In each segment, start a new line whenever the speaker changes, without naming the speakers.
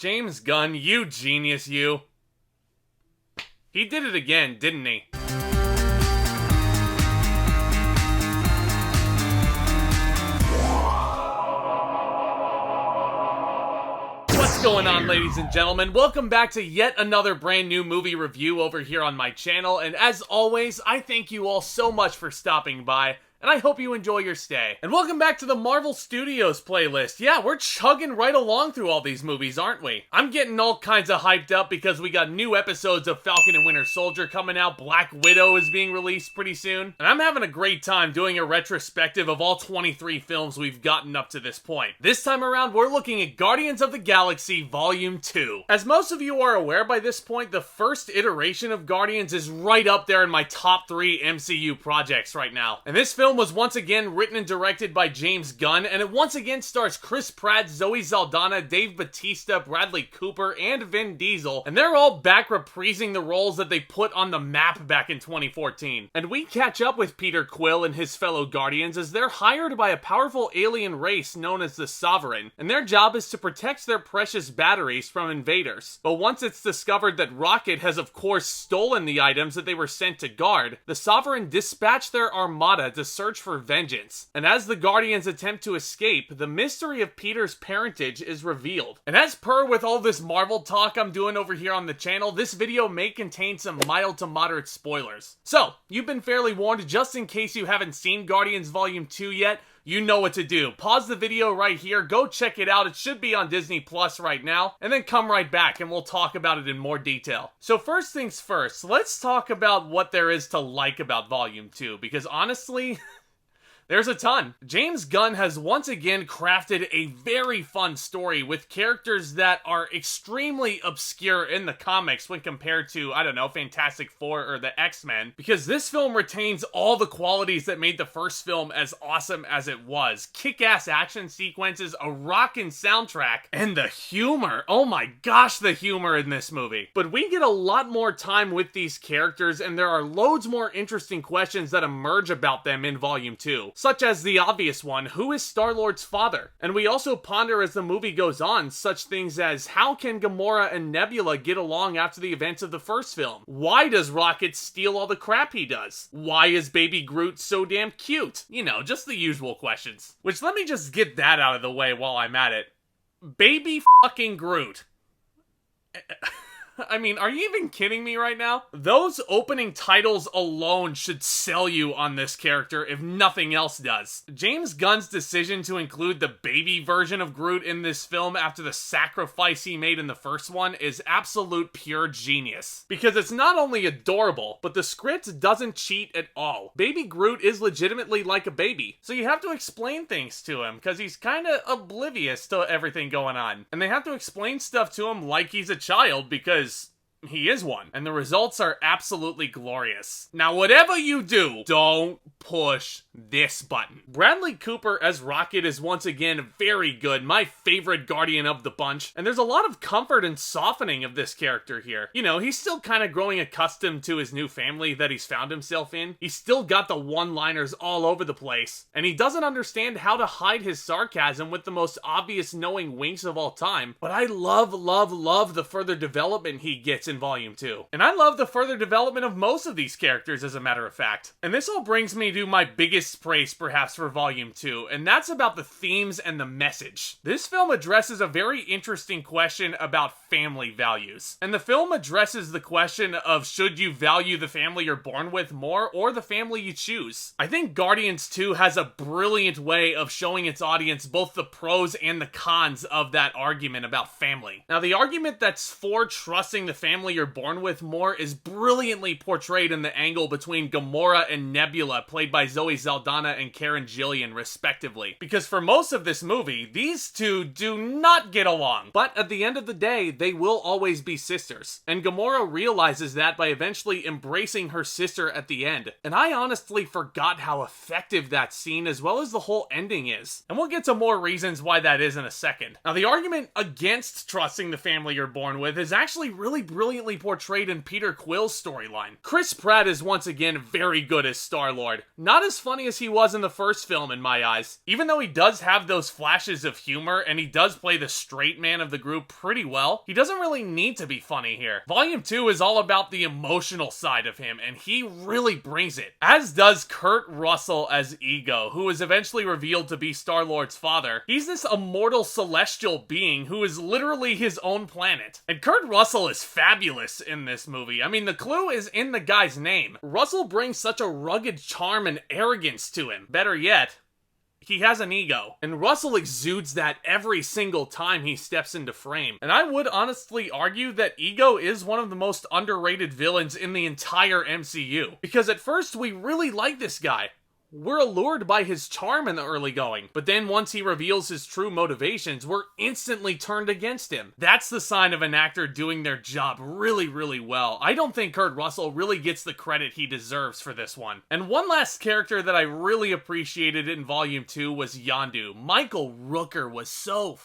James Gunn, you genius, you. He did it again, didn't he? What's going on, ladies and gentlemen? Welcome back to yet another brand new movie review over here on my channel, and as always, I thank you all so much for stopping by, and I hope you enjoy your stay. And welcome back to the Marvel Studios playlist. Yeah, we're chugging right along through all these movies, aren't we? I'm getting all kinds of hyped up because we got new episodes of Falcon and Winter Soldier coming out, Black Widow is being released pretty soon, and I'm having a great time doing a retrospective of all 23 films we've gotten up to this point. This time around, we're looking at Guardians of the Galaxy Volume 2. As most of you are aware by this point, the first iteration of Guardians is right up there in my top 3 MCU projects right now. And this film was once again written and directed by James Gunn, and it once again stars Chris Pratt, Zoe Saldana, Dave Bautista, Bradley Cooper, and Vin Diesel, and they're all back reprising the roles that they put on the map back in 2014. And we catch up with Peter Quill and his fellow Guardians as they're hired by a powerful alien race known as the Sovereign, and their job is to protect their precious batteries from invaders. But once it's discovered that Rocket has of course stolen the items that they were sent to guard, the Sovereign dispatch their armada to search for vengeance. And as the Guardians attempt to escape, the mystery of Peter's parentage is revealed. And as per with all this Marvel talk I'm doing over here on the channel, this video may contain some mild to moderate spoilers. So, you've been fairly warned. Just in case you haven't seen Guardians Volume 2 yet, you know what to do. Pause the video right here, go check it out, it should be on Disney Plus right now, and then come right back and we'll talk about it in more detail. So first things first, let's talk about what there is to like about Volume 2, because honestly, there's a ton. James Gunn has once again crafted a very fun story with characters that are extremely obscure in the comics when compared to, I don't know, Fantastic Four or the X-Men, because this film retains all the qualities that made the first film as awesome as it was. Kick-ass action sequences, a rockin' soundtrack, and the humor. Oh my gosh, the humor in this movie. But we get a lot more time with these characters, and there are loads more interesting questions that emerge about them in Volume 2. Such as the obvious one, who is Star-Lord's father? And we also ponder as the movie goes on such things as, how can Gamora and Nebula get along after the events of the first film? Why does Rocket steal all the crap he does? Why is Baby Groot so damn cute? You know, just the usual questions. Which, let me just get that out of the way while I'm at it. Baby fucking Groot. I mean, are you even kidding me right now? Those opening titles alone should sell you on this character if nothing else does. James Gunn's decision to include the baby version of Groot in this film after the sacrifice he made in the first one is absolute pure genius. Because it's not only adorable, but the script doesn't cheat at all. Baby Groot is legitimately like a baby, so you have to explain things to him because he's kind of oblivious to everything going on. And they have to explain stuff to him like he's a child because he is one, and the results are absolutely glorious. Now, whatever you do, don't push this button. Bradley Cooper as Rocket is once again very good, my favorite Guardian of the bunch, and there's a lot of comfort and softening of this character here. You know, he's still kind of growing accustomed to his new family that he's found himself in. He's still got the one-liners all over the place, and he doesn't understand how to hide his sarcasm with the most obvious knowing winks of all time, but I love, love, love the further development he gets in Volume 2. And I love the further development of most of these characters, as a matter of fact. And this all brings me to my biggest praise, perhaps, for Volume 2, and that's about the themes and the message. This film addresses a very interesting question about family values. And the film addresses the question of, should you value the family you're born with more, or the family you choose? I think Guardians 2 has a brilliant way of showing its audience both the pros and the cons of that argument about family. Now, the argument that's for trusting the family you're born with more is brilliantly portrayed in the angle between Gamora and Nebula, played by Zoe Saldana and Karen Gillan, respectively. Because for most of this movie, these two do not get along. But at the end of the day, they will always be sisters. And Gamora realizes that by eventually embracing her sister at the end. And I honestly forgot how effective that scene as well as the whole ending is. And we'll get to more reasons why that is in a second. Now, the argument against trusting the family you're born with is actually really brilliant brilliantly portrayed in Peter Quill's storyline. Chris Pratt is once again very good as Star-Lord. Not as funny as he was in the first film in my eyes. Even though he does have those flashes of humor and he does play the straight man of the group pretty well, he doesn't really need to be funny here. Volume 2 is all about the emotional side of him, and he really brings it. As does Kurt Russell as Ego, who is eventually revealed to be Star-Lord's father. He's this immortal celestial being who is literally his own planet. And Kurt Russell is fabulous in this movie. I mean, the clue is in the guy's name. Russell brings such a rugged charm and arrogance to him. Better yet, he has an ego. And Russell exudes that every single time he steps into frame. And I would honestly argue that Ego is one of the most underrated villains in the entire MCU. Because at first, we really like this guy. We're allured by his charm in the early going, but then once he reveals his true motivations, we're instantly turned against him. That's the sign of an actor doing their job really, really well. I don't think Kurt Russell really gets the credit he deserves for this one. And one last character that I really appreciated in Volume 2 was Yondu. Michael Rooker was so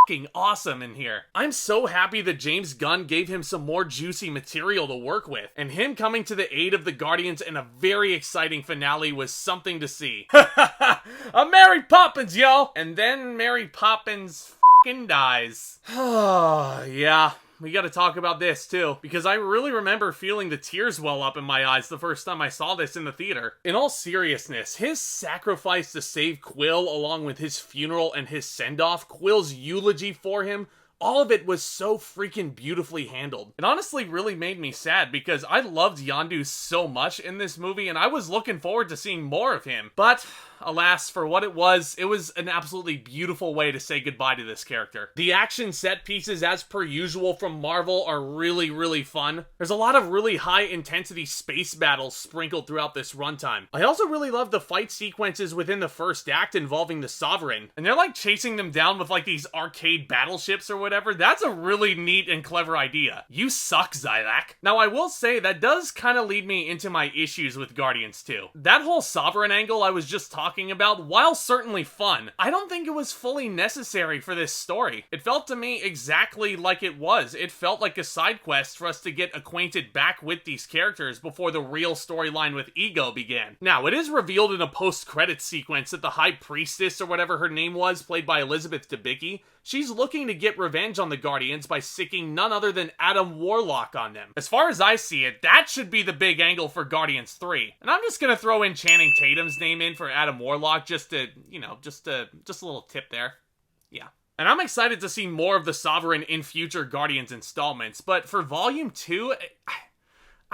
fucking awesome in here. I'm so happy that James Gunn gave him some more juicy material to work with, and him coming to the aid of the Guardians in a very exciting finale was something to see. A Mary Poppins, yo! And then Mary Poppins fucking dies. Yeah. We gotta talk about this, too, because I really remember feeling the tears well up in my eyes the first time I saw this in the theater. In all seriousness, his sacrifice to save Quill, along with his funeral and his send-off, Quill's eulogy for him, all of it was so freaking beautifully handled. It honestly really made me sad because I loved Yondu so much in this movie and I was looking forward to seeing more of him. But alas, for what it was an absolutely beautiful way to say goodbye to this character. The action set pieces, as per usual from Marvel, are really, really fun. There's a lot of really high-intensity space battles sprinkled throughout this runtime. I also really love the fight sequences within the first act involving the Sovereign, and they're like chasing them down with like these arcade battleships or whatever. That's a really neat and clever idea. You suck, Zack. Now, I will say that does kind of lead me into my issues with Guardians 2. That whole Sovereign angle I was just talking about, while certainly fun, I don't think it was fully necessary for this story. It felt to me exactly like it was. It felt like a side quest for us to get acquainted back with these characters before the real storyline with Ego began. Now, it is revealed in a post-credits sequence that the High Priestess, or whatever her name was, played by Elizabeth Debicki, she's looking to get revenge on the Guardians by sicking none other than Adam Warlock on them. As far as I see it, that should be the big angle for Guardians 3. And I'm just gonna throw in Channing Tatum's name in for Adam Warlock just to, just a little tip there. Yeah. And I'm excited to see more of the Sovereign in future Guardians installments, but for Volume 2,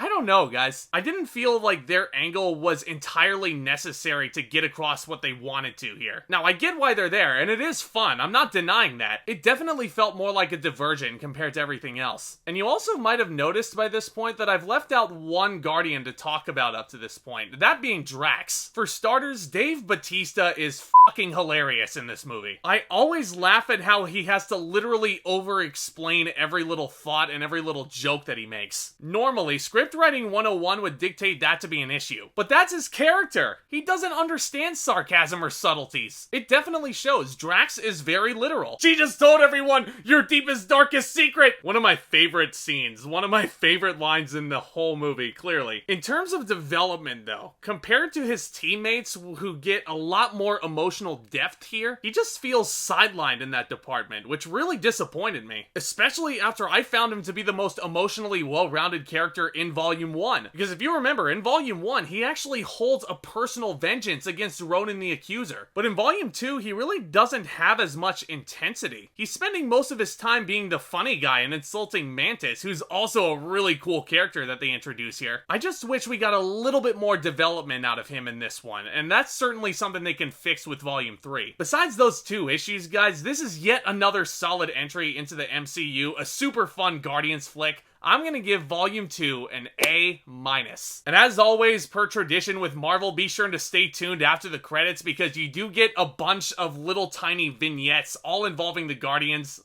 I don't know, guys. I didn't feel like their angle was entirely necessary to get across what they wanted to here. Now, I get why they're there, and it is fun. I'm not denying that. It definitely felt more like a diversion compared to everything else. And you also might have noticed by this point that I've left out one Guardian to talk about up to this point, that being Drax. For starters, Dave Bautista is fucking hilarious in this movie. I always laugh at how he has to literally over-explain every little thought and every little joke that he makes. Normally, script writing 101 would dictate that to be an issue. But that's his character. He doesn't understand sarcasm or subtleties. It definitely shows. Drax is very literal. She just told everyone your deepest, darkest secret. One of my favorite scenes. One of my favorite lines in the whole movie, clearly. In terms of development, though, compared to his teammates who get a lot more emotional depth here, he just feels sidelined in that department, which really disappointed me. Especially after I found him to be the most emotionally well-rounded character in Volume 1. Because if you remember, in Volume 1, he actually holds a personal vengeance against Ronan the Accuser. But in Volume 2, he really doesn't have as much intensity. He's spending most of his time being the funny guy and insulting Mantis, who's also a really cool character that they introduce here. I just wish we got a little bit more development out of him in this one, and that's certainly something they can fix with Volume 3. Besides those two issues, guys, this is yet another solid entry into the MCU, a super fun Guardians flick. I'm gonna give Volume 2 an A-. And as always, per tradition with Marvel, be sure to stay tuned after the credits because you do get a bunch of little tiny vignettes all involving the Guardians.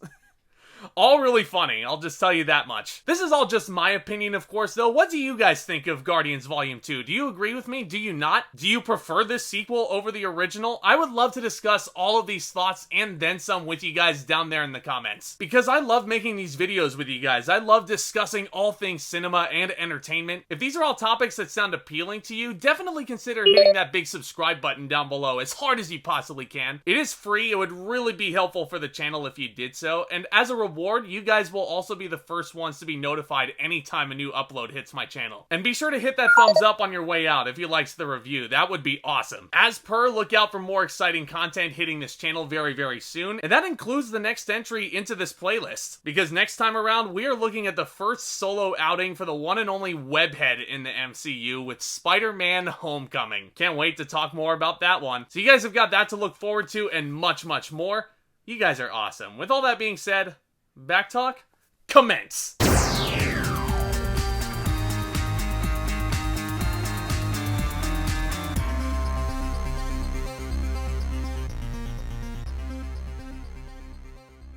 All really funny, I'll just tell you that much. This is all just my opinion, of course, though. What do you guys think of Guardians Volume 2? Do you agree with me? Do you not? Do you prefer this sequel over the original? I would love to discuss all of these thoughts and then some with you guys down there in the comments, because I love making these videos with you guys. I love discussing all things cinema and entertainment. If these are all topics that sound appealing to you, definitely consider hitting that big subscribe button down below as hard as you possibly can. It is free. It would really be helpful for the channel if you did so, and as a reward, you guys will also be the first ones to be notified anytime a new upload hits my channel. And be sure to hit that thumbs up on your way out if you liked the review. That would be awesome. As per, look out for more exciting content hitting this channel very, very soon, and that includes the next entry into this playlist, because next time around, we are looking at the first solo outing for the one and only webhead in the MCU with Spider-Man Homecoming. Can't wait to talk more about that one. So you guys have got that to look forward to and much, much more. You guys are awesome. With all that being said, back talk, commence!